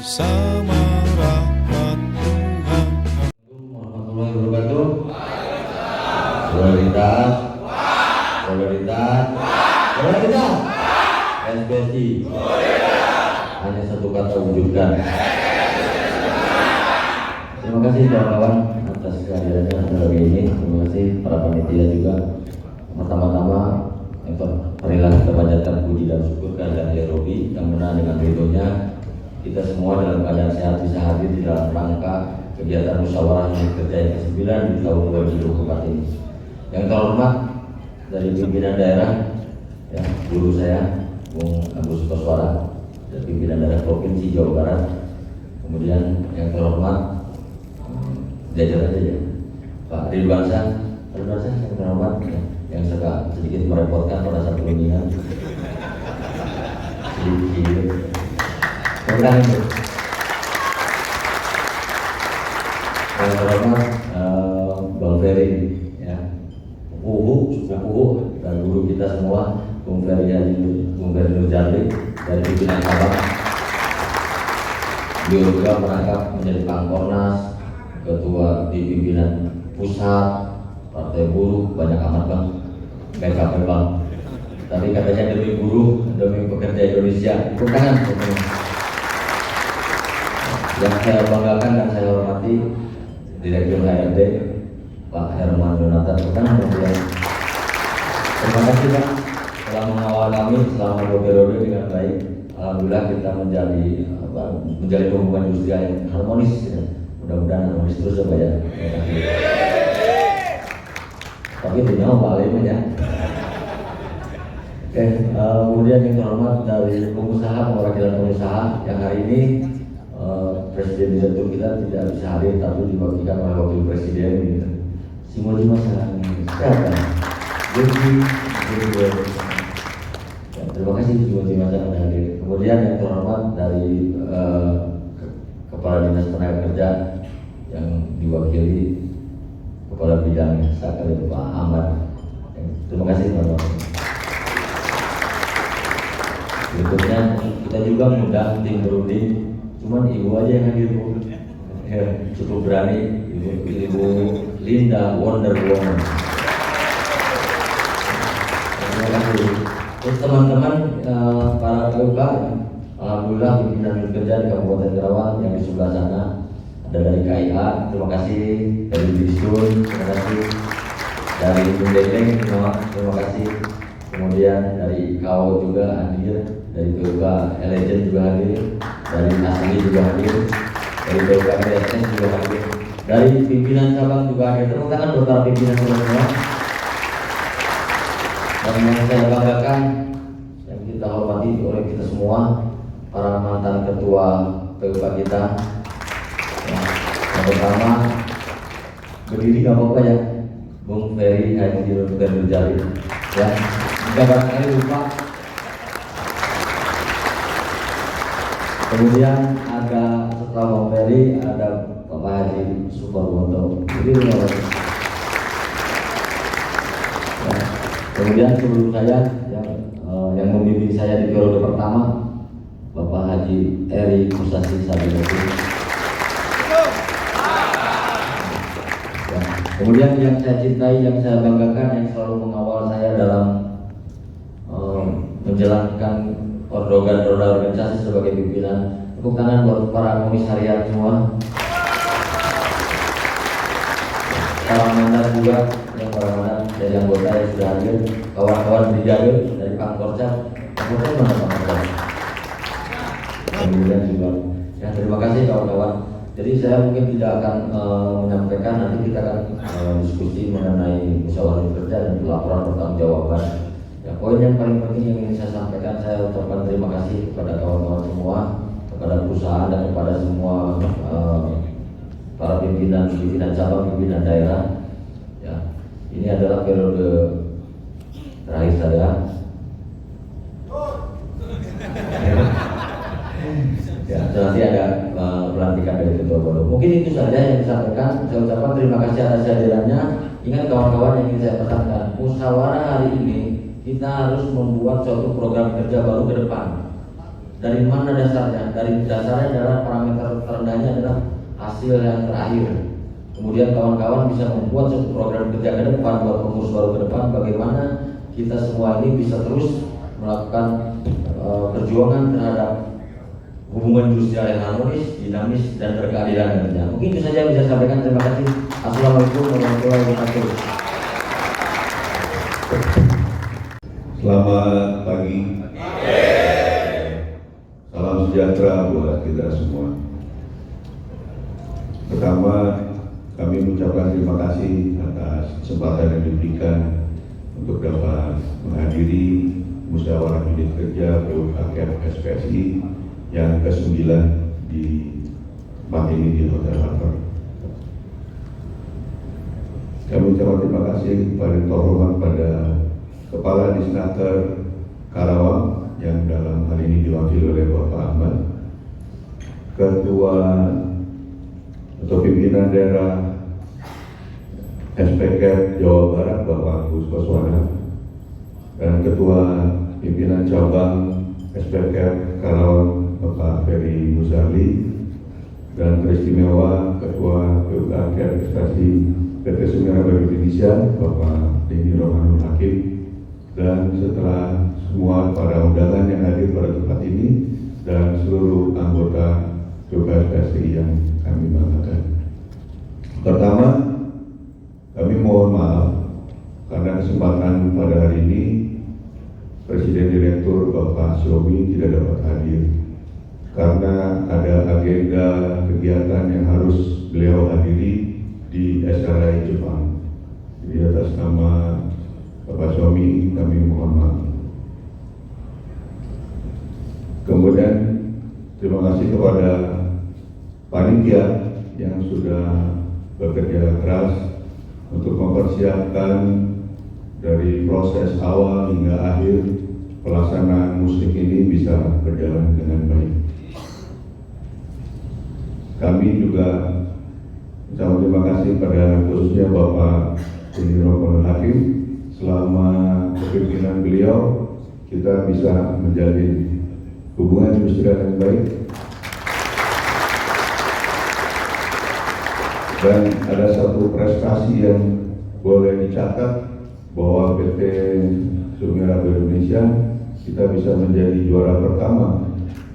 bersama rahmat Tuhan. Warahmatullahi wabarakatuh. Solidaritas, solidaritas, solidaritas. SBSI. Hanya satu kata, wujudkan. Terima kasih kawan-kawan atas kehadirannya hari ini. Terima kasih para panitia juga. Pertama-tama, marilah kita panjatkan puji dan syukur kehadirat Ya Robi yang mana dengan ridhonya kita semua dalam keadaan sehat bisa hadir di dalam rangka kegiatan musyawarah unit kerja yang ke-9 di tahun 2024 ini. Yang terhormat dari pimpinan daerah, ya, guru saya, Bung Agus Koswara, dari pimpinan daerah Provinsi Jawa Barat. Kemudian yang terhormat jajaran aja ya, Pak Ridwan Syah, yang terhormat, ya, yang sedikit merepotkan pada saat perundingan. Sedikit. Yang terhormat Bang Ferry, ya, cukup dan guru kita semua, Bung Ferry Nurjali dari pimpinan cabang. Beliau juga merangkap menjadi Pangkornas, ketua di pimpinan pusat Partai Buruh, banyak amat bang, kayak capek bang. Tapi katanya demi buruh, demi pekerja Indonesia. Tepuk tangan. Yang saya banggakan dan saya hormati Direktur HRD Pak Herman Yonatan. Terima kasih Pak telah mengawal kami selama 2 periode dengan baik. Alhamdulillah kita menjadi hubungan industrial yang harmonis, ya. Mudah-mudahan harmonis terus ya Pak ya. Terima kasih. Tapi tidak Pak Alim ya. Oke, kemudian yang terhormat dari pengusaha, perwakilan pengusaha yang hari ini Presiden Direktur kita tidak bisa hadir tapi diwakilkan oleh Wakil Presiden gitu. Simul masalah kesehatan. Terima kasih Simul masalah hadir. Kemudian yang terhormat dari Kepala Dinas Tenaga Kerja yang diwakili Kepala Bidang Sakar Pak Ahmad. Terima kasih teman-teman. Berikutnya kita juga mengundang tim berunding. Cuman ibu aja yang hadir bu, ya, cukup berani ibu Linda Wonder Woman. Terima kasih. Terus teman-teman para PUK, alhamdulillah pimpinan unit kerja di Kabupaten Karawang yang di sebelah sana ada dari KIA, terima kasih, dari Bisun, terima kasih, dari Bundendeng, terima kasih, kemudian dari KAO juga hadir, dari PUK Legend juga hadir, dari Asli juga hadir, dari PUK BSN juga hadir, dari pimpinan cabang juga hadir. Tepuk tangan buat para pimpinan semua. Dan yang saya banggakan, yang kita hormati oleh kita semua, para mantan ketua PUK kita. Yang pertama, berdiri nggak apa-apa ya, Bung Ferry Nurjali, ya, nggak barangkali lupa. Kemudian ada setelah Bung Ferry ada Bapak Haji Suparwoto. Jadi ya. Kemudian sebelum saya yang membimbing saya di periode pertama Bapak Haji Eri Kusasi Sabinosi. Kemudian yang saya cintai, yang saya banggakan, yang selalu mengawal saya dalam menjalankan roda organisasi sebagai pimpinan. Tepuk tangan buat para komisariat semua. Para mantan juga, yang para mantan dari anggota yang sudah hadir, kawan-kawan brigade dari Pangkorcap. Pangkorcap mana Pangkorcap? Kemudian juga, ya terima kasih kawan-kawan. Jadi saya mungkin tidak akan menyampaikan, nanti kita akan diskusi mengenai musyawarah kerja dan laporan pertanggungjawaban. Ya, poin yang paling penting yang ingin saya sampaikan, saya ucapkan terima kasih kepada kawan-kawan semua, kepada perusahaan dan kepada semua para pimpinan cabang, pimpinan daerah. Ya, ini adalah periode terakhir saya. Ya, nanti ada pelantikan dari ketua baru. Mungkin itu saja yang disampaikan. Saya ucapkan terima kasih atas kehadirannya. Ingat kawan-kawan yang ingin saya pesankan, musyawarah hari ini kita harus membuat suatu program kerja baru ke depan. Dari mana dasarnya? Dari dasarnya adalah parameter terendahnya adalah hasil yang terakhir. Kemudian kawan-kawan bisa membuat satu program kerja ke depan buat pengurus baru ke depan, bagaimana kita semua ini bisa terus melakukan perjuangan terhadap hubungan industrial yang harmonis, dinamis, dan berkeadilan nantinya. Mungkin itu saja yang bisa saya sampaikan. Terima kasih. Assalamualaikum warahmatullahi wabarakatuh. Selamat pagi. Salam sejahtera buat kita semua. Pertama, kami mengucapkan terima kasih atas kesempatan yang diberikan untuk dapat menghadiri musyawarah unit kerja PUKM SPSI yang ke-9 di tempat ini di Hotel Harper. Kami ucapkan terima kasih paling terhormat pada Kepala Disnaker Karawang yang dalam hal ini diwakili oleh Bapak Ahmad, Ketua atau Pimpinan Daerah SPK Jawa Barat Bapak Agus Koswana, dan Ketua Pimpinan Cabang SPK Karawang Bapak Ferry Muzali, dan teristimewa Ketua PUKM Ekstasi PT Sumera Baru Indonesia Bapak Denny Romanul Hakim, dan setelah semua para undangan yang hadir pada tempat ini dan seluruh anggota PUKM yang kami banggakan. Pertama, kami mohon maaf karena kesempatan pada hari ini Presiden Direktur Bapak Siomi tidak dapat hadir karena ada agenda kegiatan yang harus beliau hadiri di SRI Jepang. Jadi atas nama Bapak Siomi kami mohon maaf. Kemudian terima kasih kepada panitia yang sudah bekerja keras untuk mempersiapkan dari proses awal hingga akhir pelaksanaan musik ini bisa berjalan dengan baik. Kami juga ucapkan terima kasih pada khususnya Bapak Denny Romanul Hakim. Selama kepimpinan beliau kita bisa menjalin hubungan industrial yang baik, dan ada satu prestasi yang boleh dicatat bahwa PT Sumera Indonesia kita bisa menjadi juara pertama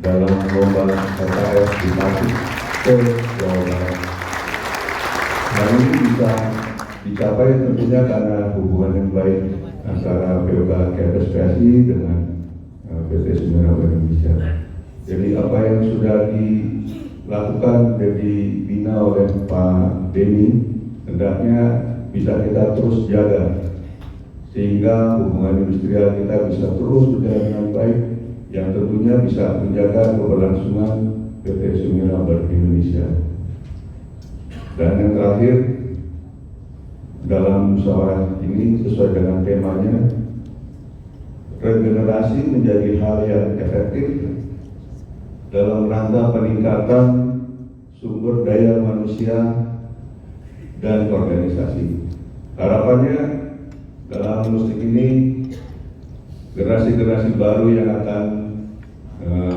dalam lomba KKS di Tasik ke Jawa Barat. Hal ini bisa dicapai tentunya karena hubungan yang baik antara PUKM SPSI dengan PT Sumera Indonesia. Jadi apa yang sudah dilakukan dan dibina oleh Pak Denny hendaknya bisa kita terus jaga sehingga hubungan industrial kita bisa terus berjalan dengan baik yang tentunya bisa menjaga keberlangsungan PT Sumera Indonesia. Dan yang terakhir, dalam musyawarah ini sesuai dengan temanya, regenerasi menjadi hal yang efektif dalam rangka peningkatan sumber daya manusia dan organisasi. Harapannya dalam musik ini generasi-generasi baru yang akan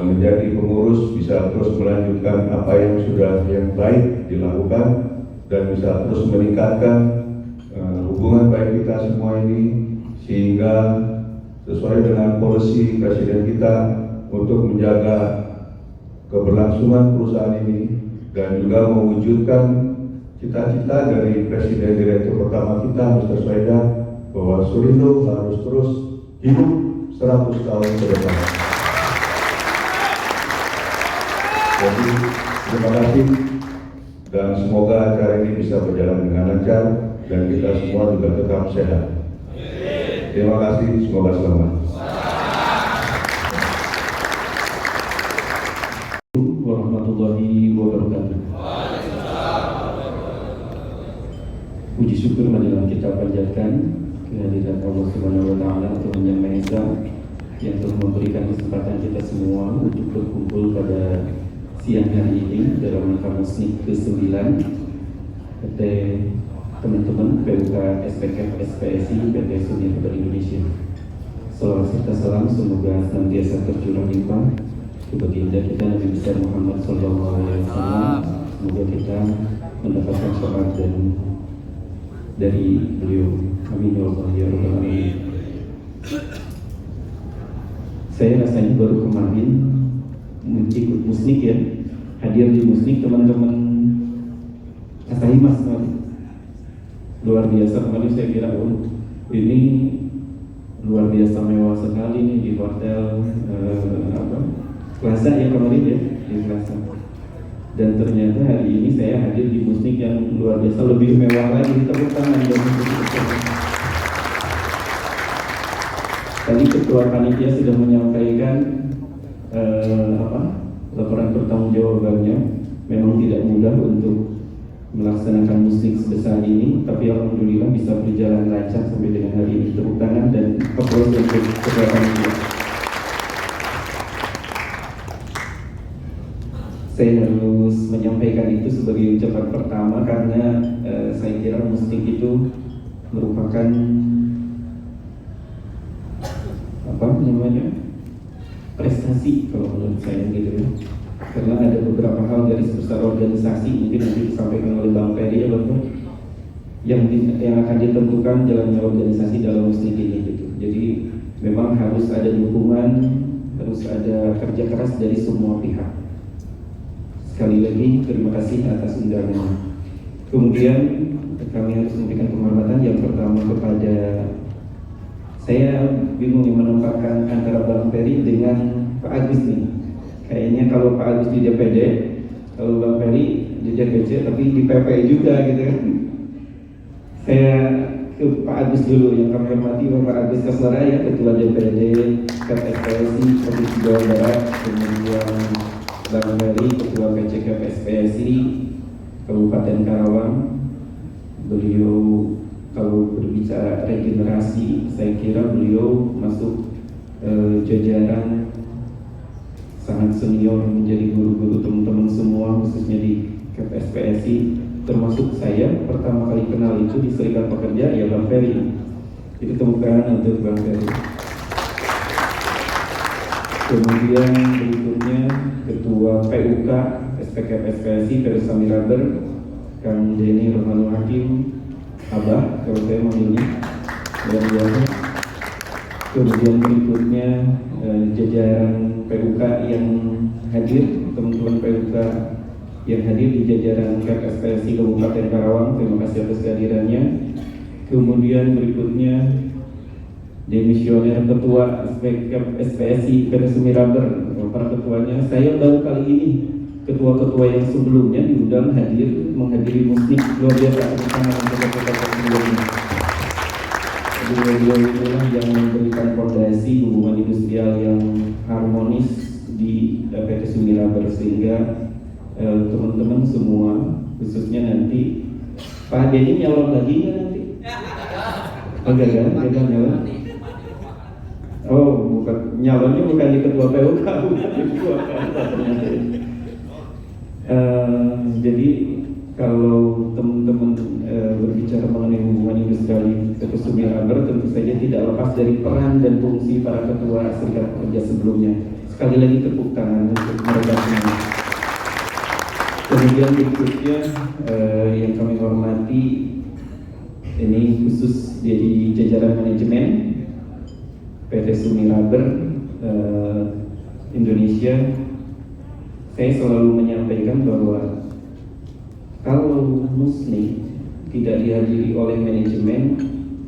menjadi pengurus bisa terus melanjutkan apa yang sudah yang baik dilakukan dan bisa terus meningkatkan hubungan baik kita semua ini sehingga sesuai dengan polisi Presiden kita untuk menjaga keberlangsungan perusahaan ini dan juga mewujudkan cita-cita dari Presiden Direktur pertama kita Mr. Sweda bahwa Surindo harus terus hidup 100 tahun ke depan. Jadi terima kasih dan semoga acara ini bisa berjalan dengan lancar dan kita semua juga tetap sehat. Terima kasih, semoga selamat. Warahmatullahi wabarakatuh. Puji syukur marilah kita panjatkan kehadiran Allah Subhanahu wa taala, Tuhan Yang Maha Esa yang telah memberikan kesempatan kita semua untuk berkumpul pada siang hari ini dalam rangka musik ke-9 PT teman-teman PUK SPK SPSI PT Sumera Indonesia. Salam serta salam semoga senantiasa tercurah limpah ke baginda kita Nabi besar Muhammad SAW. Semoga kita mendapatkan syafaat dan dari beliau. Amin ya Allah ya Rabbal Alamin. Saya rasanya baru kemarin ikut musnik ya, hadir di musnik teman-teman Asahimas luar biasa. Kemarin saya kira ini luar biasa mewah sekali nih di hotel Plaza ya kemarin ya, di Plaza. Dan ternyata hari ini saya hadir di musik yang luar biasa, lebih mewah lagi. Tepuk tangan dan tadi ketua panitia sudah menyampaikan laporan pertanggungjawabannya. Memang tidak mudah untuk melaksanakan musik sebesar ini, tapi alhamdulillah bisa berjalan lancar sampai dengan hari ini. Tepuk tangan dan aplaus untuk ketua panitia. Saya harus menyampaikan itu sebagai ucapan pertama karena saya kira musik itu merupakan prestasi kalau menurut saya gitu ya. Karena ada beberapa hal dari sebesar organisasi, mungkin nanti disampaikan oleh Bang Ferry ya Bang, yang akan ditentukan jalannya organisasi dalam musik ini gitu. Jadi memang harus ada dukungan, harus ada kerja keras dari semua pihak. Sekali lagi terima kasih atas undangannya. Kemudian kami harus memberikan penghormatan yang pertama kepada, saya bingung nih menempatkan antara Bang Ferry dengan Pak Agus nih. Kayaknya kalau Pak Agus di DPD, kalau Bang Ferry di DPC, tapi di PP juga gitu kan. Saya ke Pak Agus dulu, yang kami hormati Bapak Agus Kaslara ya, Ketua DPD KPSPSI Provinsi Jawa Barat. Kemudian Bang Ferry, Ketua PCK PSPSI Kabupaten Karawang. Beliau kalau berbicara regenerasi, saya kira beliau masuk jajaran sangat senior, menjadi guru-guru teman-teman semua, khususnya di KPSPSI, termasuk saya pertama kali kenal itu di Serikat Pekerja ya Bang Ferry. Itu tepuk tangan untuk Bang Ferry. Kemudian berikutnya Ketua PUK SPKPSPSI Teresa Miraber, Kang Denny Romanul Hakim, Abah kalau saya manggilnya, luar biasa. Kemudian berikutnya jajaran PUK yang hadir, teman-teman PUK yang hadir di jajaran KPSPSI Kabupaten Karawang, terima kasih atas kehadirannya. Kemudian berikutnya demisioner Ketua SPSI Teresa Miraber, para ketuanya. Saya baru kali ini ketua-ketua yang sebelumnya diundang hadir menghadiri musik luar biasa bersama ketua-ketua sebelumnya. Beliau inilah yang memberikan fondasi hubungan industrial yang harmonis di PT Sumiraber, sehingga teman-teman semua, khususnya nanti Pak Denny nyalon lagi nggak nanti? Enggak kan? Enggak nyalon? Oh, bukan, nyalonnya bukan di ketua PUK, bukan di ketua PUK. Jadi kalau teman-teman berbicara mengenai hubungan industrial PT Sumiraber, tentu saja tidak lepas dari peran dan fungsi para ketua serikat pekerja sebelumnya. Sekali lagi tepuk tangan untuk mereka semua. Kemudian berikutnya yang kami hormati, ini khusus dari jajaran manajemen PT Sumiraber Indonesia. Saya selalu menyampaikan bahwa kalau muslim tidak dihadiri oleh manajemen,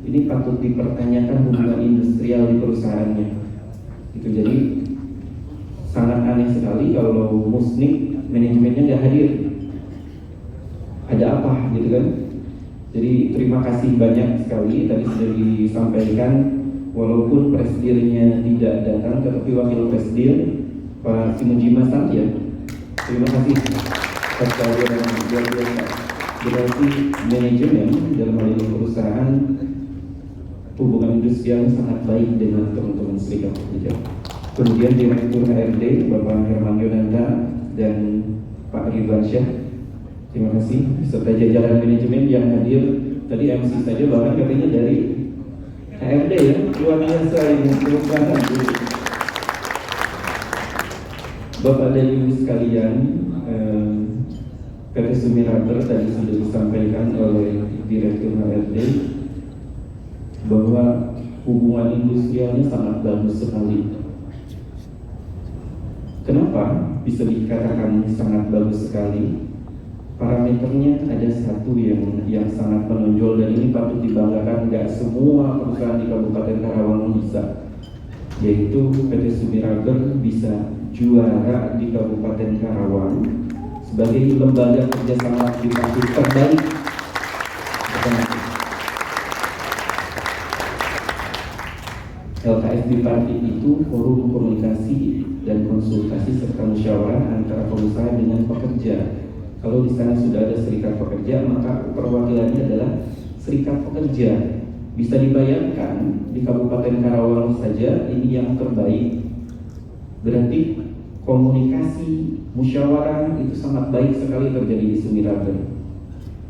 ini patut dipertanyakan hubungan industrial di perusahaannya. Itu jadi sangat aneh sekali kalau muslim manajemennya nggak hadir. Ada apa gitu kan? Jadi terima kasih banyak sekali tadi sudah disampaikan, walaupun presidirnya tidak datang, tetapi wakil presidir Pak Simunjima ya. Terima kasih atas kehadiran luar biasa. Berarti manajemen dalam hal ini perusahaan hubungan industrial sangat baik dengan teman-teman serikat pekerja. Kemudian Direktur HRD Bapak Herman Yonanda dan Pak Ridwan Syah, terima kasih beserta jajaran manajemen yang hadir. Tadi MC saja bahkan katanya dari HRD ya, luar biasa ini. Bapak dan Ibu sekalian, PT Sumiraber tadi sudah disampaikan oleh Direktur HRD bahwa hubungan industrialnya sangat bagus sekali. Kenapa bisa dikatakan sangat bagus sekali? Parameternya ada satu yang sangat menonjol dan ini patut dibanggakan. Nggak semua perusahaan di Kabupaten Karawang bisa, yaitu PT Sumiraber bisa juara di Kabupaten Karawang sebagai lembaga kerjasama tripartit terbaik. LKS tripartit itu forum komunikasi dan konsultasi serta musyawarah antara pengusaha dengan pekerja. Kalau di sana sudah ada serikat pekerja, maka perwakilannya adalah serikat pekerja. Bisa dibayangkan di Kabupaten Karawang saja ini yang terbaik. Berarti komunikasi, musyawarah itu sangat baik sekali terjadi di Sumiraber.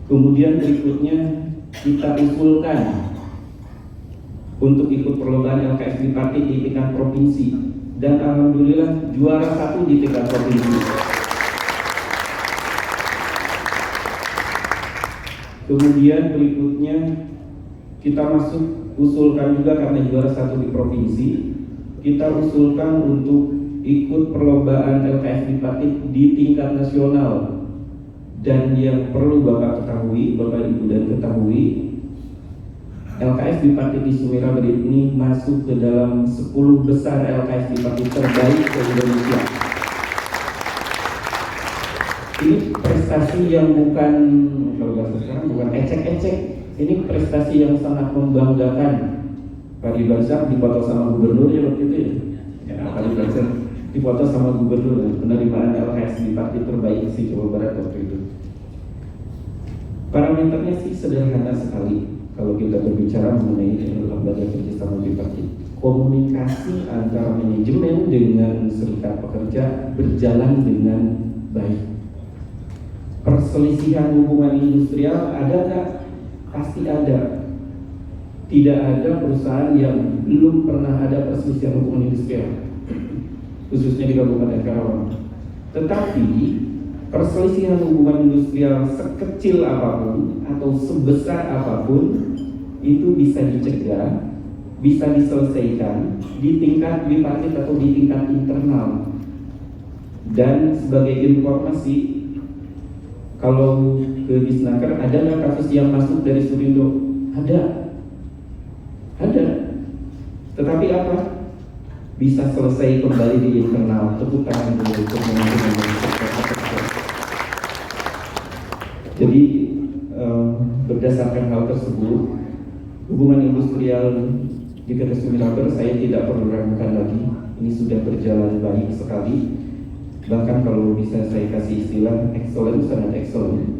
Kemudian berikutnya kita usulkan untuk ikut perlombaan LKS tripartit di tingkat provinsi dan alhamdulillah juara 1 di tingkat provinsi. Kemudian berikutnya kita usulkan juga karena juara 1 di provinsi, kita usulkan untuk ikut perlombaan LKS tripartit di tingkat nasional. Dan yang perlu Bapak ketahui, Bapak Ibu dan ketahui, LKS tripartit di Sumiraber ini masuk ke dalam 10 besar LKS tripartit terbaik di Indonesia. Ini prestasi yang bukan, kalau bahasa sekarang, bukan ecek-ecek. Ini prestasi yang sangat membanggakan. Pak Ridwan Syah dipoto sama gubernur ya waktu itu ya. Pak Ridwan Syah dipoto sama gubernur penerimaan LKS tripartit terbaik di Jawa Barat waktu itu. Parameternya sih sederhana sekali. Kalau kita berbicara mengenai lembaga kerjasama tripartit, komunikasi antara manajemen dengan serikat pekerja berjalan dengan baik. Perselisihan hubungan industrial ada nggak? Pasti ada. Tidak ada perusahaan yang belum pernah ada perselisihan hubungan industrial, khususnya di Kabupaten Karawang. Tetapi perselisihan hubungan industrial sekecil apapun atau sebesar apapun itu bisa dicegah, bisa diselesaikan di tingkat tripartit atau di tingkat internal. Dan sebagai informasi, kalau ke Disnaker ada nggak kasus yang masuk dari Surindo? Ada. Tetapi apa? Bisa selesai kembali di internal. Tepuk tangan dulu untuk teman-teman. Jadi berdasarkan hal tersebut, hubungan industrial di PT Sumiraber saya tidak perlu ragukan lagi. Ini sudah berjalan baik sekali. Bahkan kalau bisa saya kasih istilah excellent, sangat excellent.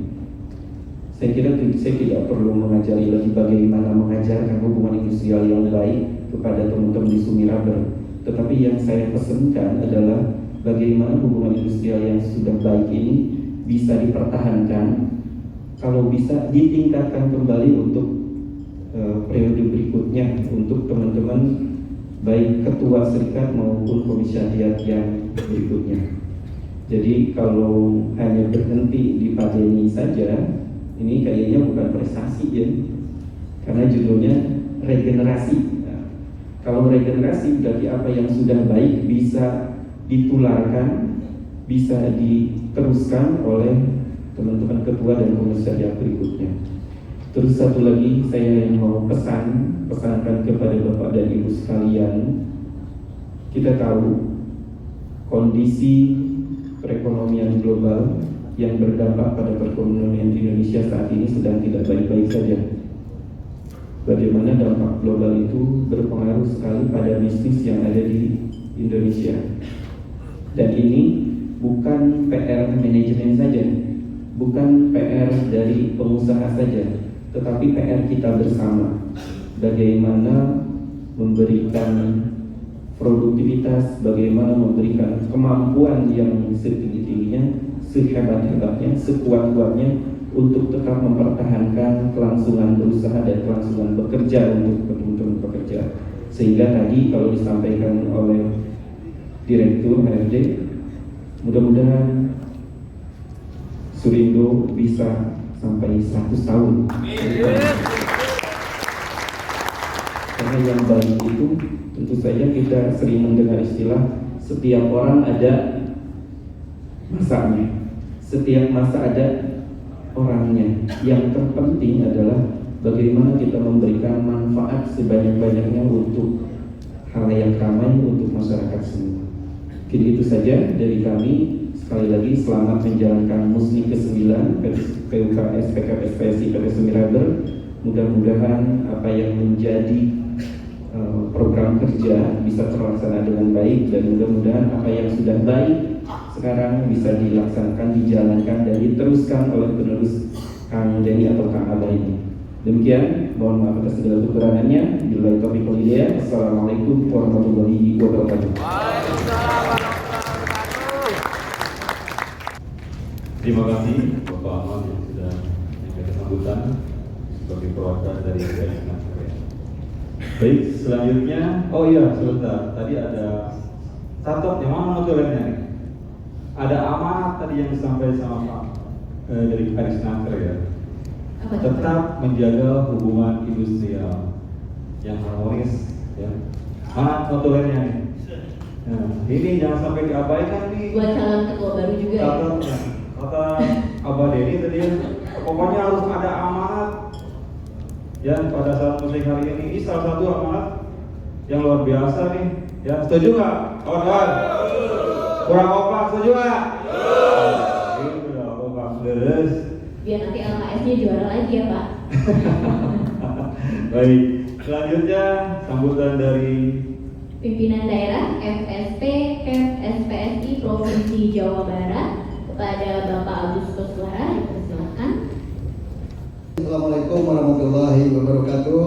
Saya kira saya tidak perlu mengajari lagi bagaimana mengajarkan hubungan industrial yang baik kepada teman-teman di Sumiraber. Tetapi yang saya pesankan adalah bagaimana hubungan industrial yang sudah baik ini bisa dipertahankan, kalau bisa ditingkatkan kembali untuk periode berikutnya untuk teman-teman baik ketua serikat maupun komisariat yang berikutnya. Jadi kalau hanya berhenti di pandemi saja, ini kayaknya bukan prestasi ya, karena judulnya regenerasi. Nah, kalau regenerasi berarti apa yang sudah baik bisa ditularkan, bisa diteruskan oleh teman-teman ketua dan komisariat berikutnya. Terus satu lagi saya yang mau pesankan kepada Bapak dan Ibu sekalian, kita tahu kondisi perekonomian global yang berdampak pada perekonomian Indonesia saat ini sedang tidak baik-baik saja. Bagaimana dampak global itu berpengaruh sekali pada bisnis yang ada di Indonesia. Dan ini bukan PR manajemen saja, bukan PR dari pengusaha saja, tetapi PR kita bersama. Bagaimana memberikan produktivitas, bagaimana memberikan kemampuan yang setinggi-tingginya, sehebat-hebatnya, sekuat-kuatnya untuk tetap mempertahankan kelangsungan berusaha dan kelangsungan bekerja untuk teman-teman pekerja. Sehingga tadi kalau disampaikan oleh Direktur HRD, Mudah-mudahan Surindo bisa sampai 100 tahun. Karena yang baik itu tentu saja kita sering mendengar istilah setiap orang ada masanya, setiap masa ada orangnya. Yang terpenting adalah bagaimana kita memberikan manfaat sebanyak-banyaknya untuk halayak ramai, untuk masyarakat semua. Mungkin itu saja dari kami. Sekali lagi selamat menjalankan Musni ke-9 PUKS PKSPSI PT Sumiraber. Mudah-mudahan apa yang menjadi program kerja bisa terlaksana dengan baik, dan mudah-mudahan apa yang sudah baik sekarang bisa dilaksanakan, dijalankan dan diteruskan oleh penerus Kang Denny atau Kang Abah ini. Demikian, mohon maaf atas segala kekurangannya. Billahi taufiq wal hidayah. Assalamualaikum warahmatullahi wabarakatuh. Terima kasih Bapak Ahmad yang sudah memberikan sambutan sebagai perwakilan dari PSK. Baik, selanjutnya, oh iya sebentar, tadi ada satu yang mana notulennya nih? Ada amanat tadi yang disampaikan sama Pak dari Arisnaker ya. Tetap menjaga hubungan industrial yang harmonis ya. Mana notulennya nih? Nah, ini jangan sampai diabaikan nih. Buat calon ketua baru juga ya. Kata Abah Denny tadi, pokoknya harus ada amanat. Ya, pada saat musik hari ini salah satu amanat yang luar biasa nih. Ya, setuju nggak, kawan-kawan? Kurang kompak, setuju nggak? Itu udah kompak terus. Biar nanti LKS-nya juara lagi ya Pak. Baik, selanjutnya sambutan dari Pimpinan Daerah FSP SPSI Provinsi Jawa Barat kepada Bapak Agus Koswara, dipersilakan. Assalamualaikum warahmatullahi wabarakatuh.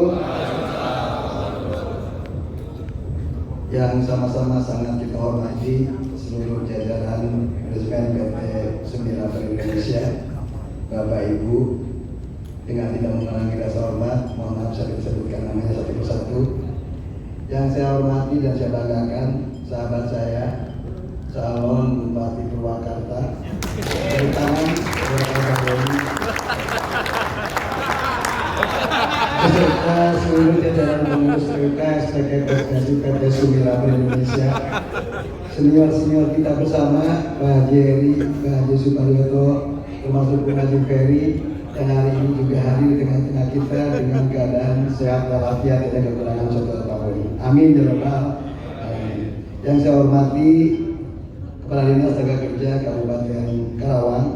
Yang sama-sama sangat kita hormati seluruh jajaran manajemen PT Sumiraber Indonesia, Bapak Ibu, dengan tidak mengurangi rasa hormat, mohon maaf saya disebutkan namanya satu persatu. Yang saya hormati dan saya banggakan sahabat saya, calon Bupati Purwakarta, dari tangan Bapak Denny, beserta seluruh jajaran pengurus PUKS PKSPSI PT Sumiraber Indonesia, senior-senior kita bersama, Pak Jerry, Pak Haji Suparyoto, termasuk Pak Haji Ferry, yang hari ini juga hadir di tengah-tengah kita dengan keadaan sehat walafiat, tidak kekurangan suatu apapun. Amin ya rabbal alamin. Yang saya hormati Kepala Dinas Tenaga Kerja Kabupaten Karawang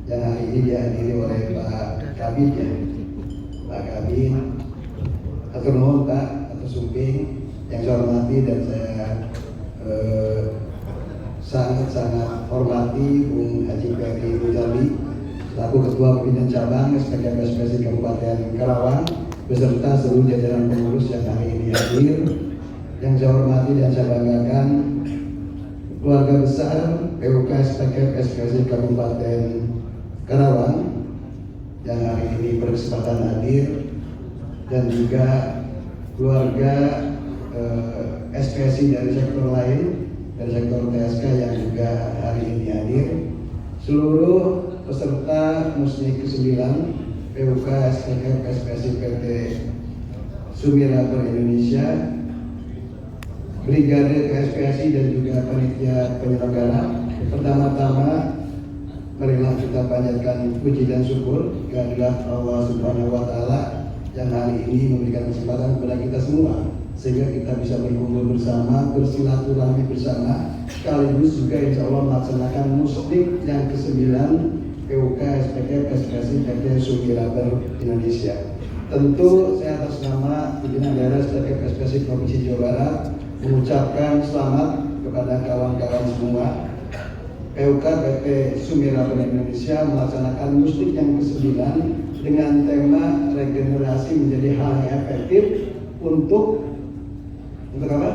yang hari ini dihadiri oleh Pak Kabid ya. Pak Kabid, atur nuhun Pak, atur sumping. Yang saya hormati dan saya sangat-sangat hormati Bung Haji Ferry Muzali selaku Ketua Pimpinan Cabang SPKSPSI Kabupaten Karawang beserta seluruh jajaran pengurus yang hari ini hadir. Yang saya hormati dan saya banggakan keluarga besar PUKS SPKSPSI Kabupaten Karawang yang hari ini berkesempatan hadir, dan juga keluarga SPSI dari sektor lain, dari sektor TSK yang juga hari ini hadir, seluruh peserta Musni ke-9 PUKS SPSI PT Sumiraber Indonesia, Brigade PSPSI dan juga panitia penyelenggara. Pertama-tama marilah kita panjatkan puji dan syukur kehadirat Allah Subhanahu wa taala yang hari ini memberikan kesempatan kepada kita semua sehingga kita bisa berkumpul bersama, bersilaturahmi bersama, sekaligus juga insya Allah melaksanakan musnik yang ke-9 PUKS SPSI PT Sumiraber Indonesia. Tentu saya atas nama pimpinan daerah SPSI Provinsi Jawa Barat mengucapkan selamat kepada kawan-kawan semua. PUK PT Sumiraber Indonesia melaksanakan musnik yang ke-9 dengan tema regenerasi menjadi hal yang efektif untuk apa?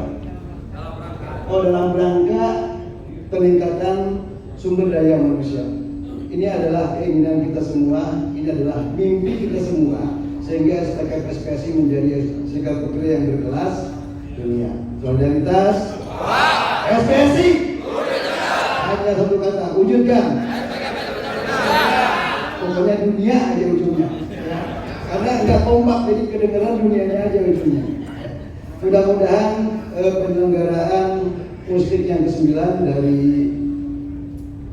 Dalam rangka peningkatan sumber daya manusia. Ini adalah keinginan kita semua, ini adalah mimpi kita semua, sehingga SPSI menjadi sikap pekerja yang berkelas dunia. Solidaritas SPSI. Ayo Hanya satu kata, wujudkan. Pokoknya dunia aja ujungnya. Ya. Karena nggak kompak, jadi kedengaran dunianya aja ujungnya. Mudah-mudahan penyelenggaraan musik yang ke-9 dari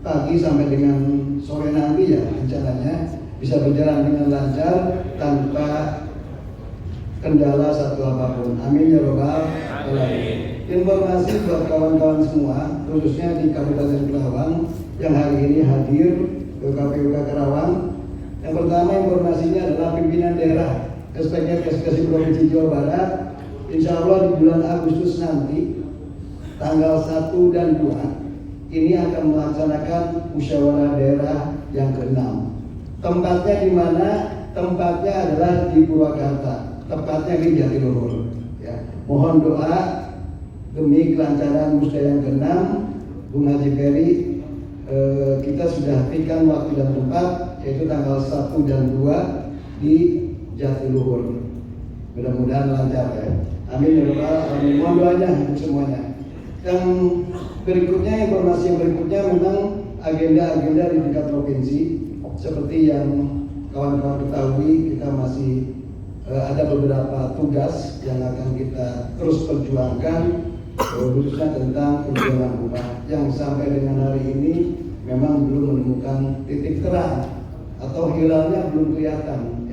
pagi sampai dengan sore nanti ya rencananya bisa berjalan dengan lancar tanpa kendala satu apapun. Amin ya robbal alamin. Informasi buat kawan-kawan semua, khususnya di Kabupaten Kerawang yang hari ini hadir ke KPUK Kerawang. Yang pertama informasinya adalah pimpinan daerah SPK Provinsi Jawa Barat. Insya Allah di bulan Agustus nanti tanggal 1 dan 2 ini akan melaksanakan musyawarah daerah yang ke-6. Tempatnya di mana? Tempatnya adalah di Purwakarta, tepatnya di Jatiluhur. Ya. Mohon doa demi kelancaran musda yang ke-6, Bung Haji Ferry. Kita sudah berikan waktu dan tempat, yaitu tanggal 1 dan 2 di Jatiluhur. Mudah-mudahan lancar ya. Amin ya rabbal alamin. Mohon doanya untuk semuanya. Yang berikutnya, informasi yang berikutnya memang agenda-agenda di tingkat provinsi. Seperti yang kawan-kawan ketahui, kita masih ada beberapa tugas yang akan kita terus perjuangkan, khususnya tentang penjualan rumah yang sampai dengan hari ini memang belum menemukan titik terang atau hilalnya belum kelihatan.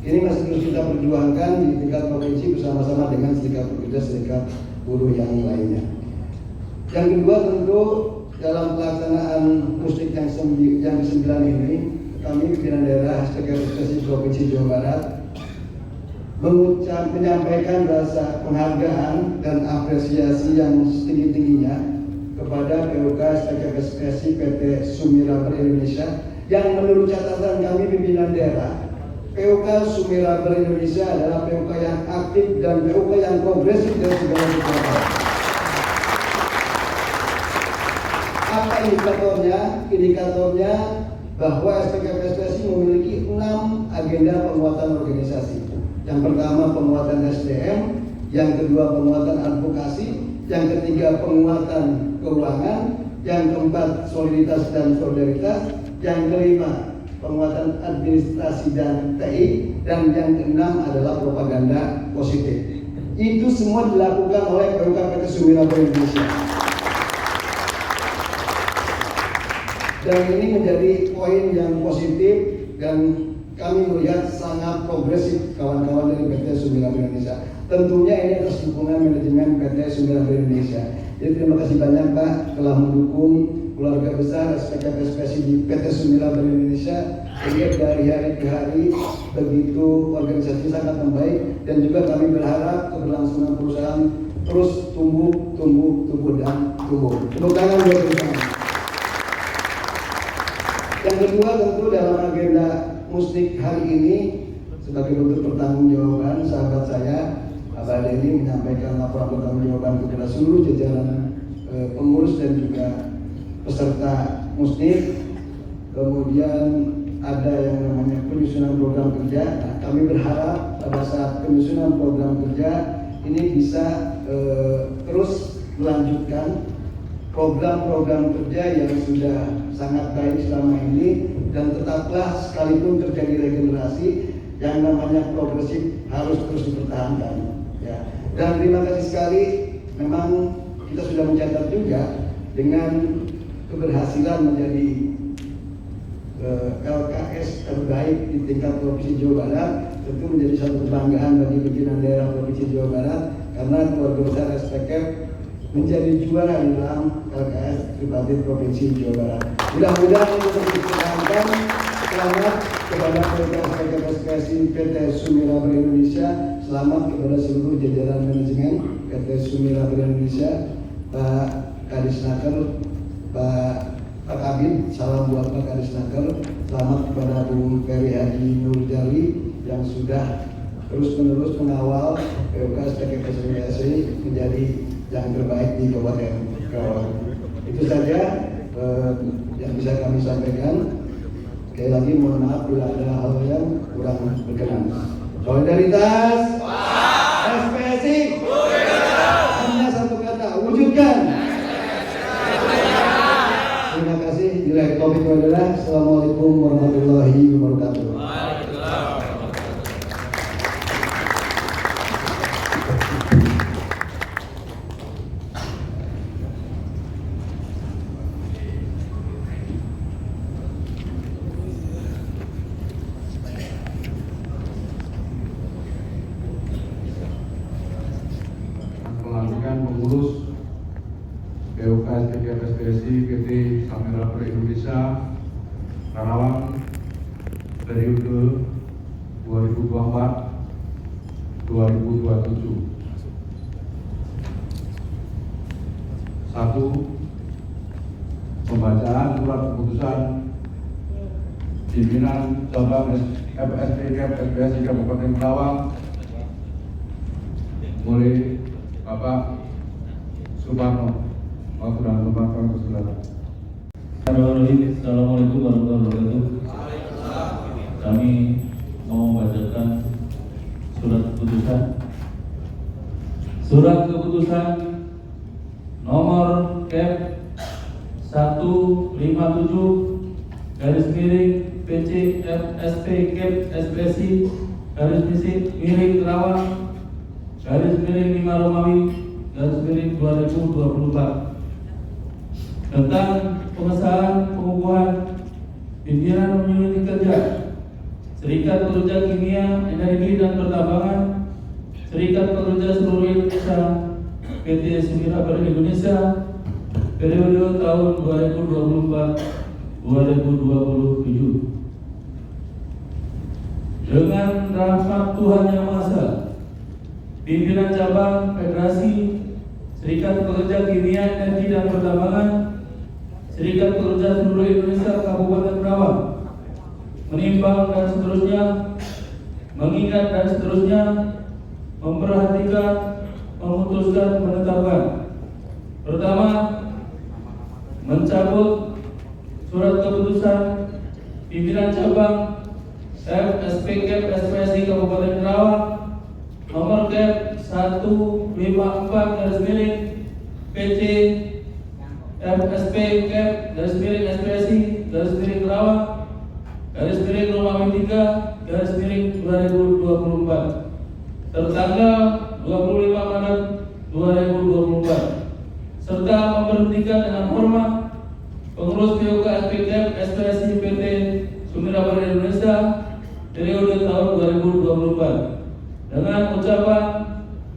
Ini masih terus kita perjuangkan di tingkat provinsi bersama-sama dengan serikat pekerja, serikat buruh yang lainnya. Yang kedua tentu dalam pelaksanaan musik yang ke-9 ini, kami pimpinan daerah SPK Provinsi Jawa Barat menyampaikan rasa penghargaan dan apresiasi yang setinggi-tingginya kepada PUK SPK PT Sumiraber Indonesia yang menurut catatan kami pimpinan daerah, PUK Sumiraber Indonesia adalah PUK yang aktif dan PUK yang progresif dari segala sesuatu. Apa indikatornya? Indikatornya bahwa SPK memiliki 6 agenda penguatan organisasi. Yang pertama penguatan SDM, yang kedua penguatan advokasi, yang ketiga penguatan keuangan, yang keempat soliditas dan solidaritas, yang kelima penguatan administrasi dan TI, dan yang keenam adalah propaganda positif. Itu semua dilakukan oleh PUK PT Sumiraber Indonesia. Dan ini menjadi poin yang positif dan kami melihat sangat progresif kawan-kawan dari PT Sumiraber Indonesia. Tentunya ini atas dukungan manajemen PT Sumiraber Indonesia. Jadi terima kasih banyak Pak telah mendukung keluarga besar SPK di PT Sumiraber Indonesia. Jadi dari hari ke hari begitu organisasi sangat membaik, dan juga kami berharap keberlangsungan perusahaan terus tumbuh dan tumbuh. Tepuk tangan buat bersama. Yang kedua tentu dalam agenda musik hari ini sebagai bentuk pertanggungjawaban sahabat saya Abah Denny menyampaikan laporan pertanggungjawaban kepada seluruh jajaran pengurus dan juga peserta musik. Kemudian ada yang namanya penyusunan program kerja. Nah, kami berharap pada saat penyusunan program kerja ini bisa terus melanjutkan program-program kerja yang sudah sangat baik selama ini, dan tetaplah sekalipun terjadi regenerasi yang namanya progresif harus terus dipertahankan. Ya. Dan terima kasih sekali, memang kita sudah mencatat juga dengan keberhasilan menjadi LKS terbaik di tingkat Provinsi Jawa Barat. Tentu menjadi satu kebanggaan bagi pimpinan daerah Provinsi Jawa Barat karena keluarga besar SPK menjadi juara dalam LKS Tripartit Provinsi Jawa Barat. Mudah-mudahan itu terus dipertahankan. Selamat kepada SPK PT Sumiraber Indonesia. Selamat kepada seluruh jajaran manajemen PT Sumiraber Indonesia, Pak Kadisnaker, Pak Kabin, salam buat Pak Kadisnaker. Selamat kepada Bung Ferry Haji Nurjali yang sudah terus-menerus mengawal PUK SPK menjadi yang terbaik di Kabupaten Kerawang. Itu saja yang bisa kami sampaikan. Sekali lagi mohon maaf bila ada hal yang kurang berkenan. Solidaritas, SPSI, hanya satu kata, wujudkan. itu adalah Assalamualaikum warahmatullahi wabarakatuh. Pelantikan pengurus PUK SPKF SPSI PT Samira Pro Indonesia Karawang periode 2024-2027. 1. Pembacaan surat keputusan pimpinan cabang FSPKF SPSI Kabupaten Karawang oleh Bapak Suparno. Assalamualaikum warahmatullahi wabarakatuh. Kami mau membacakan surat keputusan nomor Kep 157 garis miring PC FSP Kep SPSI garis miring Karawang garis miring 5 Romawi garis miring 2024 tentang pengesahan pengukuhan pimpinan unit kerja Serikat Pekerja Kimia, Energi dan Pertambangan, Serikat Pekerja Seluruh Indonesia, PT Samira Pro Indonesia, periode tahun 2024-2027. Dengan rahmat Tuhan Yang Maha Esa, pimpinan cabang Federasi Serikat Pekerja Kimia, Energi dan Pertambangan, Serikat Pekerja Seluruh Indonesia Kabupaten Karawang menimbang dan seterusnya, mengingat dan seterusnya, memperhatikan, memutuskan, menetapkan. Pertama, mencabut surat keputusan pimpinan cabang FSPKF SPSI Kabupaten Karawang nomor Kep 154 garis miring PC FSP Kep garis miring SPSI garis miring Karawang garis miring Romawi 3 garis miring 2024 tertanggal 25 Maret 2024 serta memberhentikan dengan hormat pengurus PUK SPKF SPSI PT Samira Pro Indonesia periode tahun 2024 dengan ucapan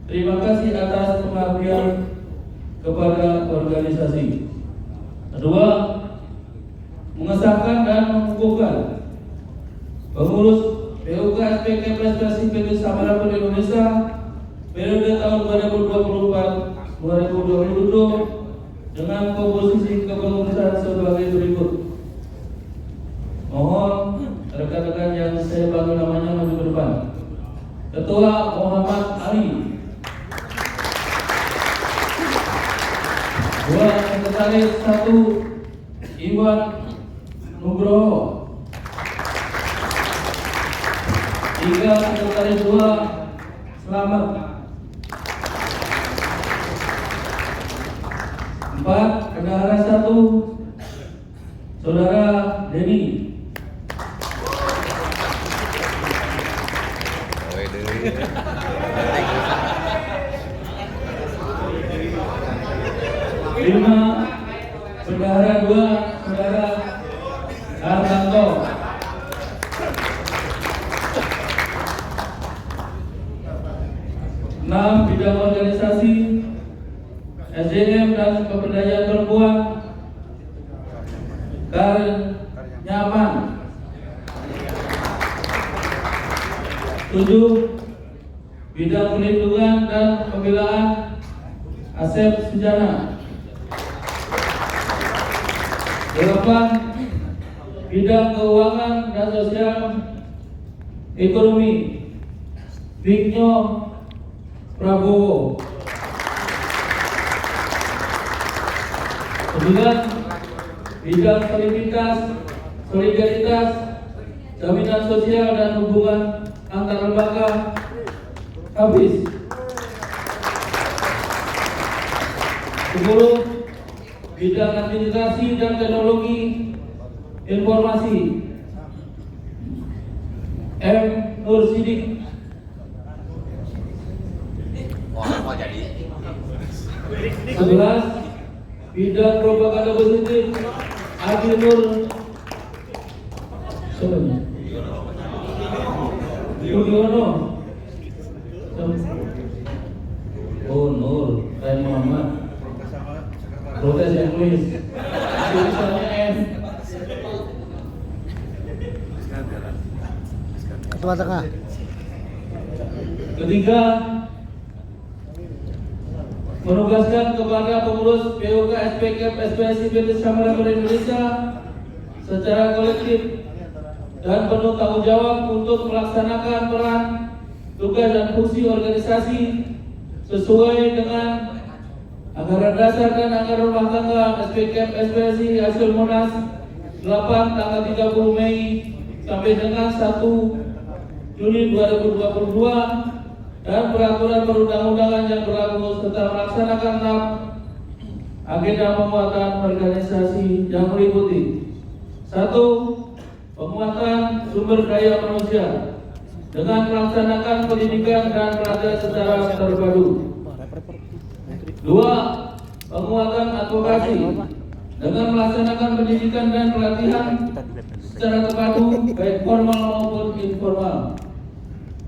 terima kasih atas pengabdian kepada organisasi. Kedua, mengesahkan dan mengukuhkan pengurus PUK SPKF SPSI PT Samira Pro Indonesia periode tahun 2024-2027 dengan komposisi kepengurusan sebagai berikut. Mohon rekan-rekan yang saya panggil namanya maju ke depan. Ketua Muhammad Ali. 2. Sekretaris 1 Iwan Nugroho. 3. Sekretaris 2 Selamat. 4. Bendahara 1 Saudara Denny. 5. Bendahara 2 Saudara Hartanto. 6. Bidang organisasi SDM dan pemberdayaan perempuan Nyaman. 7. Bidang perlindungan dan pembelaan Asep Sujana. 8. Bidang keuangan dan sosial ekonomi Vigno Prabowo. 9. Bidang solidaritas, jaminan sosial dan hubungan antar lembaga Hafiz. 10. Bidang administrasi dan teknologi Informasi M. Nur Sidik. 11. Bidang propaganda positif Adi Nur Udiono. Oh, Nur Rai Muhammad. Protes English. Tulisannya M. Ketua Tengah. Ketiga, menugaskan kepada pengurus PUK SPKP SPSI PT Samara Indonesia secara kolektif dan penuh tanggung jawab untuk melaksanakan peran, tugas dan fungsi organisasi sesuai dengan anggaran dasar dan anggaran rumah tangga SPKP SPSI hasil Munas 8 tanggal 30 Mei sampai dengan 1 Juni 2022 dan peraturan perundang-undangan yang berlaku serta melaksanakan 6 agenda penguatan organisasi yang meliputi 1. Penguatan sumber daya manusia dengan melaksanakan pendidikan dan pelatihan secara terpadu. 2. Penguatan advokasi dengan melaksanakan pendidikan dan pelatihan secara terpadu baik formal maupun informal.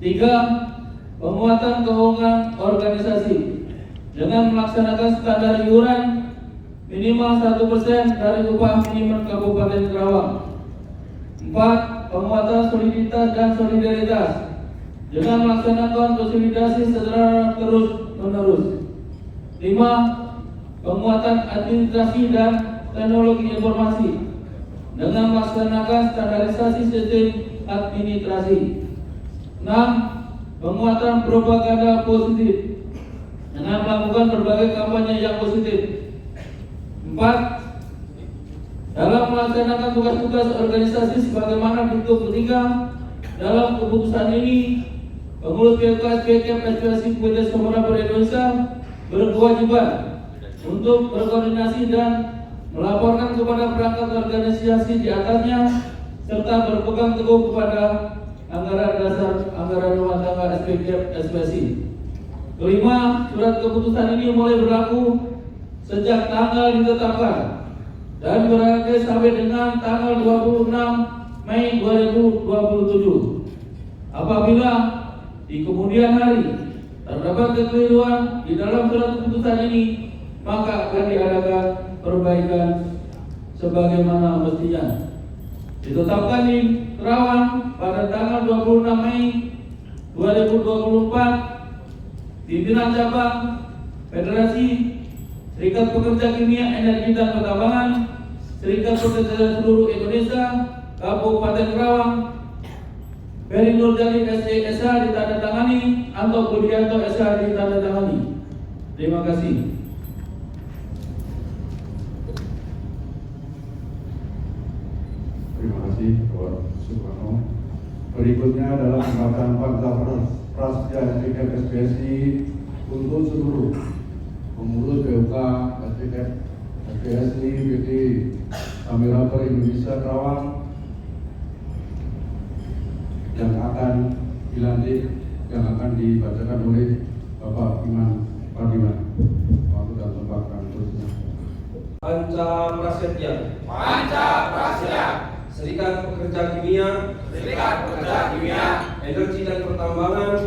3. Penguatan keuangan organisasi dengan melaksanakan standar iuran minimal 1% dari upah minimum Kabupaten Karawang. 4. Penguatan soliditas dan solidaritas dengan melaksanakan konsolidasi secara terus-menerus. 5. Penguatan administrasi dan teknologi informasi dengan melaksanakan standarisasi sistem administrasi. 6. Penguatan propaganda positif dengan melakukan berbagai kampanye yang positif. 4. Dalam melaksanakan tugas-tugas organisasi sebagaimana bentuk ketiga dalam keputusan ini, pengurus PUK SPKP SPSI PT Samara Indonesia berkewajiban untuk berkoordinasi dan melaporkan kepada perangkat organisasi di atasnya serta berpegang teguh kepada anggaran dasar anggaran rumah tangga SPKP SPSI. Kelima, surat keputusan ini mulai berlaku sejak tanggal ditetapkan dan berlaku sampai dengan tanggal 26 Mei 2027. Apabila di kemudian hari terdapat kekeliruan di dalam surat keputusan ini, maka akan diadakan perbaikan sebagaimana mestinya. Ditetapkan di Karawang pada tanggal 26 Mei 2024, pimpinan cabang Federasi Serikat Pekerja Kimia, Energi dan Pertambangan, Serikat Pekerja Seluruh Indonesia, Kabupaten Karawang, Ferry Nurjali SC ditandatangani, Anto Budianto SH ditandatangani. Terima kasih. Terima kasih Bapak Sukarno. Berikutnya adalah angkatan Pangkat Prasetya SPKP SPSI untuk seluruh pengurus PUK SPSI PT Samara Indonesia Karawang yang akan dilantik, yang akan dibacakan oleh Bapak Iman Pardiman. Waktu dan tempat kami terusnya. Panca Prasetya. Serikat Pekerja Kimia, Energi dan Pertambangan,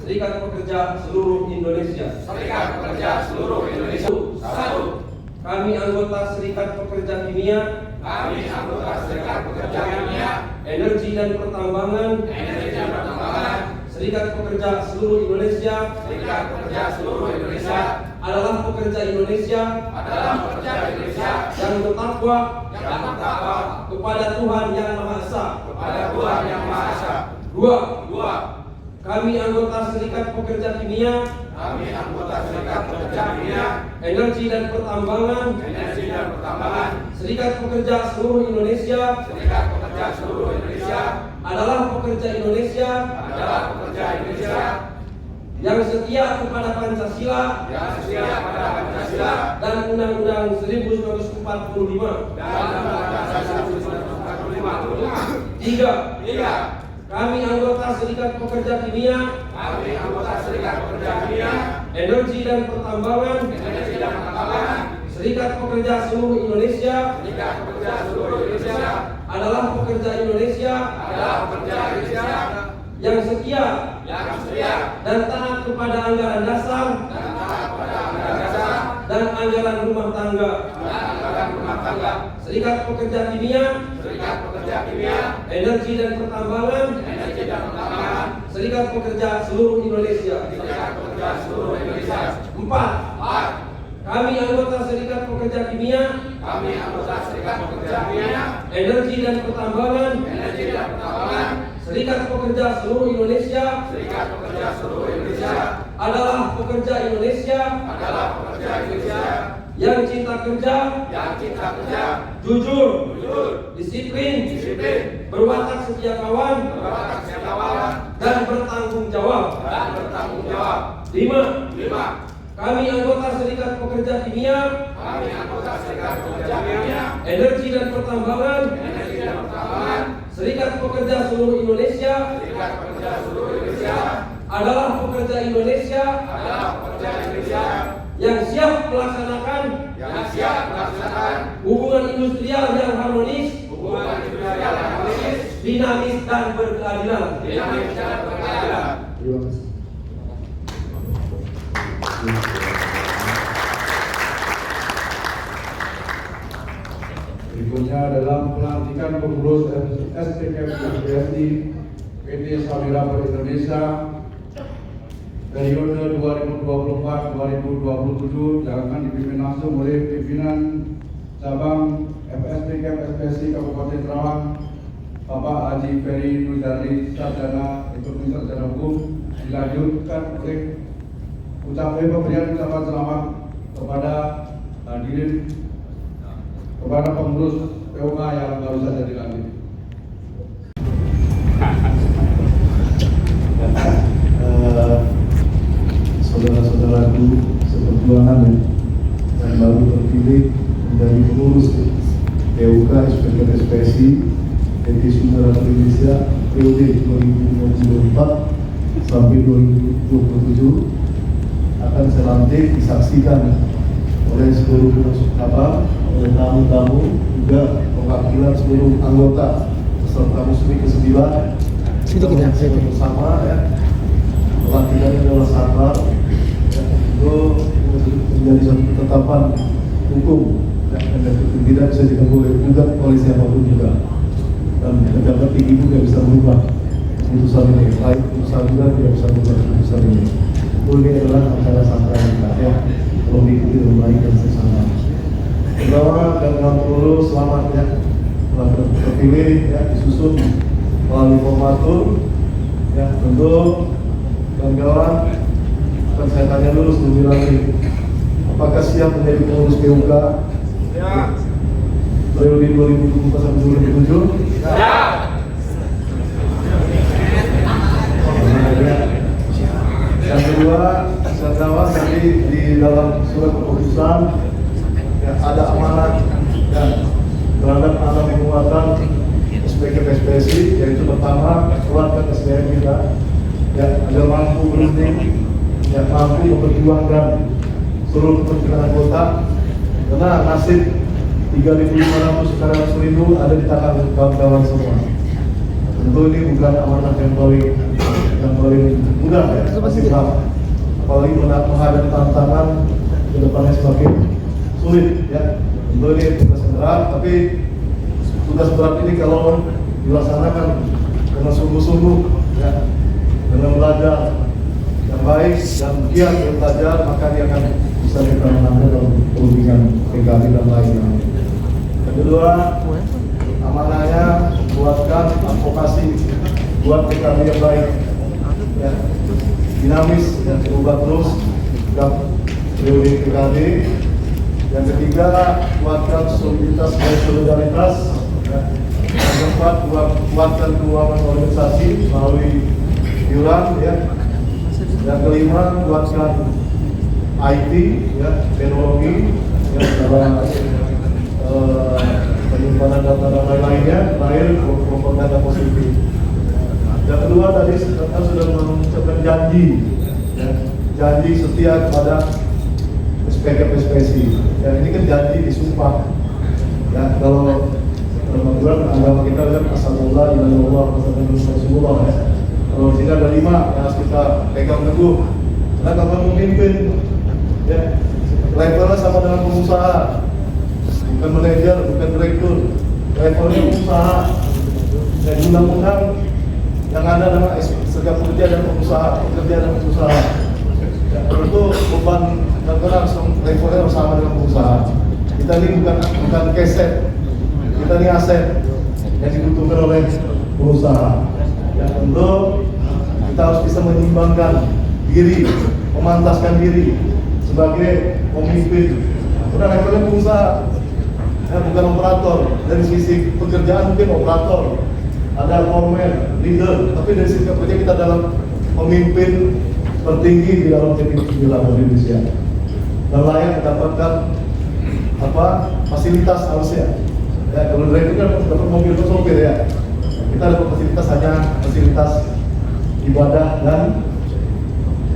Serikat Pekerja Seluruh Indonesia. Satu. Kami anggota Serikat Pekerja Kimia, Energi dan Pertambangan, Serikat Pekerja Seluruh Indonesia, adalah pekerja Indonesia yang bertakwa kepada Tuhan Yang Maha Esa. Dua. Kami anggota Serikat Pekerja Kimia, Energi dan Pertambangan, Serikat Pekerja Seluruh Indonesia, adalah pekerja Indonesia yang setia kepada Pancasila dan Undang-Undang 1945. Tiga, kami anggota Serikat Pekerja Kimia, Energi dan Pertambangan, Serikat Pekerja Seluruh Indonesia, adalah pekerja Indonesia yang setia dan taat kepada anggaran dasar dan anggaran rumah tangga. Serikat Pekerja Kimia, Energi dan Pertambangan, Serikat Pekerja Seluruh Indonesia. 4. Kami anggota Serikat Pekerja Kimia, Energi dan Pertambangan, Serikat Pekerja Seluruh Indonesia, adalah pekerja Indonesia yang cinta kerja, jujur, disiplin, berwatak setia kawan, dan bertanggung jawab. 5. Kami anggota Serikat Pekerja Kimia, Energi dan Pertambangan, Serikat Pekerja Seluruh Indonesia, adalah pekerja Indonesia yang siap melaksanakan hubungan industrial yang harmonis, dinamis dan berkeadilan. Terima kasih. Berikutnya adalah pelantikan pengurus SPKM PSI PT Samira Indonesia periode 2024-2027 yang akan dipimpin langsung oleh pimpinan cabang FSPKM SPSI Kabupaten Kerawang, Bapak Haji Ferry Nuzali, Sarjana Ekonomi Sarjana Hukum, dilanjutkan oleh pemberian ucapan selamat kepada hadirin, kepada pengurus POK yang baru saja dilantik. Saudara-saudaraku seperjuangan yang baru terpilih menjadi pengurus POK SPKM SPSI PT Sumber Indonesia periode 2024 sampai 2027 akan selanjutnya disaksikan oleh seluruh cabang, oleh tamu-tamu, juga perwakilan seluruh anggota peserta musmi ke-9 bersama ya. Pelantikan adalah sabar ya, untuk menjadi satu ketetapan hukum ya, dan tidak bisa diganggu oleh siapapun juga, dan pejabat tinggi juga bisa berubah keputusan ini, baik keputusan juga tidak bisa berubah keputusan ini. Ini adalah acara santai kita ya, kalau diikuti dengan baik dan sesama. Pertama dan pengurus selamat ya, telah terpilih ya, disusun melalui formatur ya. Untuk kawan-kawan akan saya tanya dulu sebelum dilantik, apakah siap menjadi pengurus POK ya periode 2024 sampai 2027? Ya. Yang kedua, kawan tadi di dalam surat keputusan ya, ada amanat ya, terhadap anak penguatan SPKM SPSI, yaitu pertama kuatkan SDM kita ya, agar mampu berunding ya, mampu memperjuangkan seluruh kepentingan anggota, karena nasib 3.500 sekarang 1.000 ada di tangan kawan-kawan semua. Tentu ini bukan amanat yang paling mudah ya, pasti berat. Apalagi menghadapi tantangan ke depannya semakin sulit ya. Tentu ini tugas berat, tapi tugas berat ini kalau dilaksanakan dengan sungguh-sungguh ya, dengan belajar yang baik dan giat belajar, maka dia akan bisa kita menangani dalam perundingan PKB dan lainnya. Yang kedua, amanahnya buatkan advokasi buat PKB yang baik ya, dinamis dan berubah terus dalam periode PKB. Yang ketiga, kuatkan soliditas dan solidaritas ya. Yang keempat, kuatkan keuangan organisasi melalui iuran ya. Yang kelima, kuatkan IT, ya, teknologi, ya, dalam penyimpanan data dan lain-lainnya. Terakhir, propaganda positif. Yang kedua tadi kita sudah mengucapkan janji, ya, janji setia kepada SPK-SPSI. Dan ini kan janji disumpah. Ya, kalau agama kita kan asalullah ilallah rasulullah, ya. Kalau sini ada 5 yang harus kita pegang teguh. Karena kapan memimpin, ya, levelnya sama dengan pengusaha, bukan manajer, bukan direktur, levelnya pengusaha. Dan undang-undang yang ada nama serikat pekerja dan pengusaha, pekerja dan pengusaha. Ya, tentu beban negara levelnya harus sama dengan pengusaha. Kita ini bukan keset, kita ini aset yang dibutuhkan oleh pengusaha. Ya, tentu kita harus bisa menyimbangkan diri, memantaskan diri sebagai pemimpin. Karena levelnya pengusaha, ya, bukan operator. Dari sisi pekerjaan mungkin operator, ada foreman, leader, tapi dari sisi kerja kita dalam pemimpin tertinggi di dalam teknik Indonesia. Dan layak mendapatkan fasilitas harusnya. Ya, kalau dari itu kan dapat mobil sopir, ya. Kita dapat fasilitas hanya fasilitas ibadah dan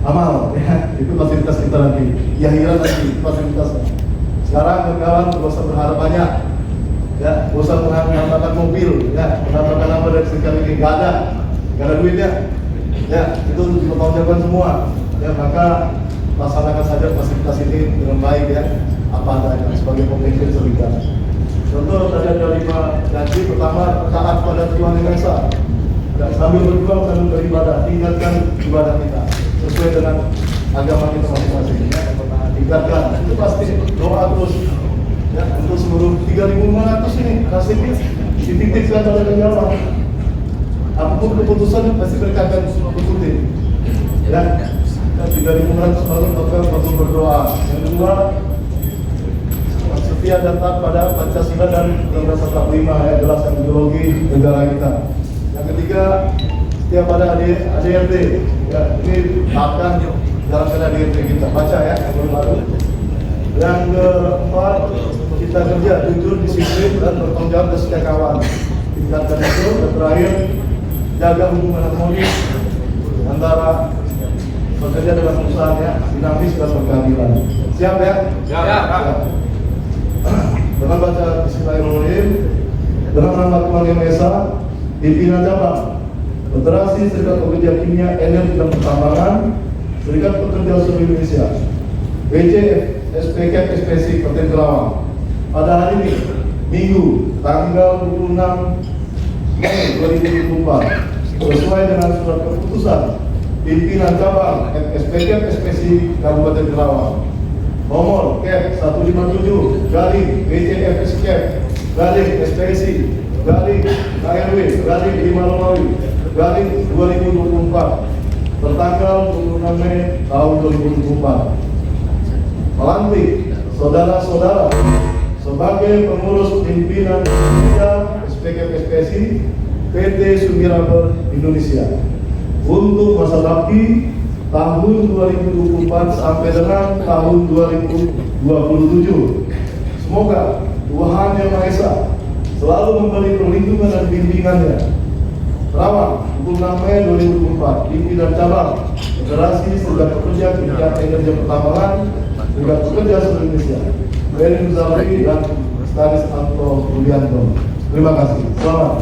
amal, ya. Itu fasilitas kita nanti. Ya, nanti fasilitasnya. Sekarang kawan gak usah berharap banyak, ya, gak usah menambahkan mobil, ya, menambahkan apa dari sekitar ini, gak ada duitnya, ya, itu dipertanggungjawabkan semua, ya, maka laksanakan saja fasilitas ini dengan baik, ya, apa adanya sebagai pemimpin serikat. Contoh tadi ada 5 janji. Pertama, taat pada Tuhan Yang Esa, dan sambil berjuang sambil beribadah, tingkatkan ibadah kita sesuai dengan agama kita masing-masing, ya. Tingkatkan, itu pasti doa terus, ya, untuk seluruh 3.500 ini nasibnya dititipkan oleh Allah. Apapun keputusan pasti mereka akan ikuti, ya. 3.500 baru berdoa. Yang kedua, setia dan taat pada Pancasila dan Undang-Undang 45, ya, jelaskan ideologi negara kita. Yang ketiga, setia pada ADRT, ya, ini akan jalankan ADRT kita, baca, ya, yang baru. Yang keempat, kita kerja jujur, disiplin dan bertanggung jawab dan setia kawan. Tingkatkan itu. Dan terakhir, jaga hubungan harmonis antara bekerja dengan perusahaan, ya, dinamis dan berkeadilan. Siap, ya? Siap. Dengan baca Bismillahirrahmanirrahim. Dengan nama Tuhan Yang Esa, pimpinan cabang Federasi Serikat Pekerja Kimia, Energi dan Pertambangan, Serikat Pekerja Seluruh Indonesia, PJ SPK SPSI Kabupaten Kerawang, pada hari ini, Minggu, tanggal 26 Mei 2024, sesuai dengan surat keputusan pimpinan cabang SPK SPSI Kabupaten Kerawang nomor KEP 157 garing BCFS KEP garing SPSI garing KRW garing 5 Romawi garing 2024 tertanggal 26 Mei tahun 2024 melantik saudara-saudara sebagai pengurus pimpinan SPK SPSI PT Sumiraber Indonesia untuk masa bakti tahun 2024 sampai dengan tahun 2027. Semoga Tuhan Yang Maha Esa selalu memberi perlindungan dan bimbingannya. Kerawang, 26 Mei 2024, pimpinan cabang Federasi Serikat Pekerja Kimia Energi Pertambangan, Serikat Pekerja Seluruh Indonesia, Ferry Nuzali dan Stanis Anto Rudianto. Terima kasih. Selamat.